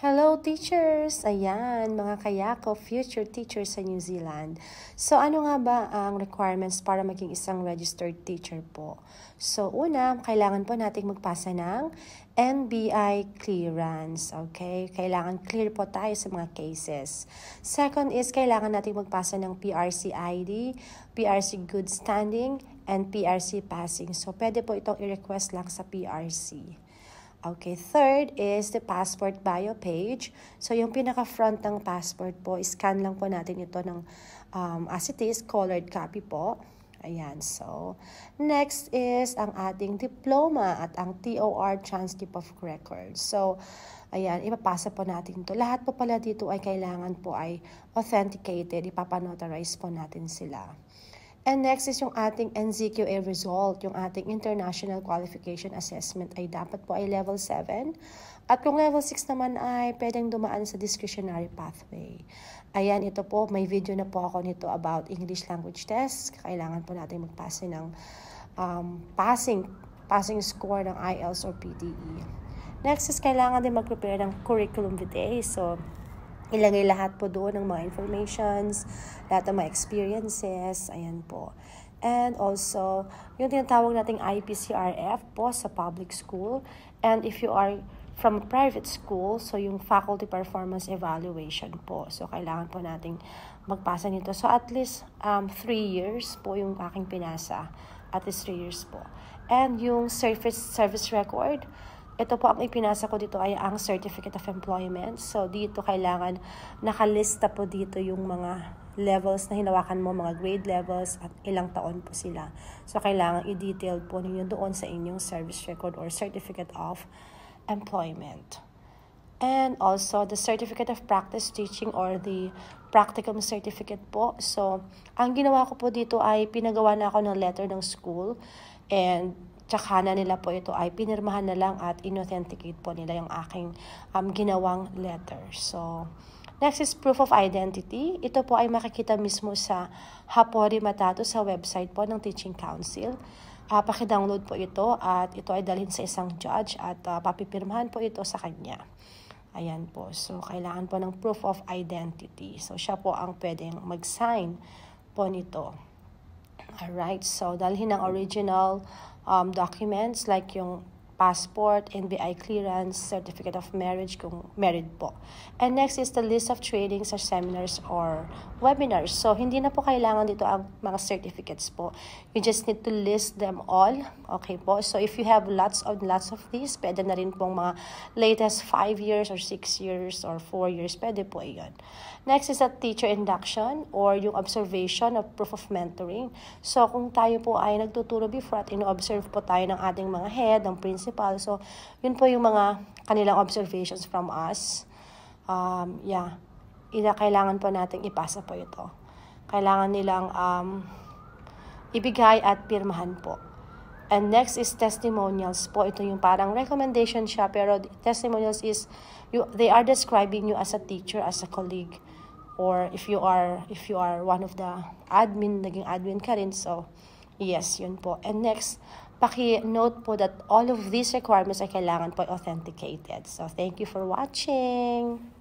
Hello teachers! Ayan, mga kayako, future teachers sa New Zealand. So ano nga ba ang requirements para maging isang registered teacher po? So una, kailangan po nating magpasa ng NBI clearance. Okay? Kailangan clear po tayo sa mga cases. Second is, kailangan nating magpasa ng PRC ID, PRC good standing, and PRC passing. So pwede po itong i-request lang sa PRC. Okay, third is the passport bio page. So, yung pinaka-front ng passport po, scan lang po natin ito ng as it is, colored copy po. Ayan, so, next is ang ating diploma at ang TOR, transcript of record. So, ayan, ipapasa po natin ito. Lahat po pala dito ay kailangan po ay authenticated. Ipapanotarize po natin sila. And next is yung ating NZQA result, yung ating International Qualification Assessment ay dapat po ay level 7. At kung level 6 naman ay pwedeng dumaan sa discretionary pathway. Ayan, ito po, may video na po ako nito about English language test. Kailangan po natin magpasa ng passing score ng IELTS or PTE. Next is kailangan din mag-prepare ng curriculum vitae. So, ilagay lahat po doon ng mga informations, lahat ng mga experiences, ayan po. And also, yung tinatawag nating IPCRF po sa public school. And if you are from a private school, so yung faculty performance evaluation po. So, kailangan po nating magpasa nito. So, at least 3 years po yung aking pinasa. At least 3 years po. And yung service record, ito po ang ipinasa ko dito ay ang Certificate of Employment. So, dito kailangan nakalista po dito yung mga levels na hinawakan mo, mga grade levels at ilang taon po sila. So, kailangan i-detail po ninyo doon sa inyong service record or Certificate of Employment. And also, the Certificate of Practice Teaching or the Practicum Certificate po. So, ang ginawa ko po dito ay pinagawa na ako ng letter ng school and tsaka na nila po ito ay pinirmahan na lang at inauthenticate po nila yung aking ginawang letter. So, next is proof of identity. Ito po ay makikita mismo sa Hapori Matato sa website po ng Teaching Council. Paki-download po ito at ito ay dalhin sa isang judge at papipirmahan po ito sa kanya. Ayan po. So, kailangan po ng proof of identity. So, siya po ang pwedeng mag-sign po nito. Alright, so dalhin ang original documents like yung passport, NBI clearance, certificate of marriage kung married po. And next is the list of trainings or seminars or webinars. So, hindi na po kailangan dito ang mga certificates po. You just need to list them all. Okay po. So, if you have lots of these, pwede na rin pong mga latest 5 years or 6 years or 4 years. Pwede po yun. Next is a teacher induction or yung observation of proof of mentoring. So, kung tayo po ay nagtuturo before at ino-observe po tayo ng ating mga head, ng principal. So, yun po yung mga kanilang observations from us. Kailangan po nating ipasa po ito. Kailangan nilang ibigay at pirmahan po. And next is testimonials po. Ito yung parang recommendation siya, pero testimonials is they are describing you as a teacher, as a colleague, or if you are one of the admin, naging admin ka rin. So, yes, yun po. And next, paki-note po that all of these requirements ay kailangan po authenticated. So, thank you for watching.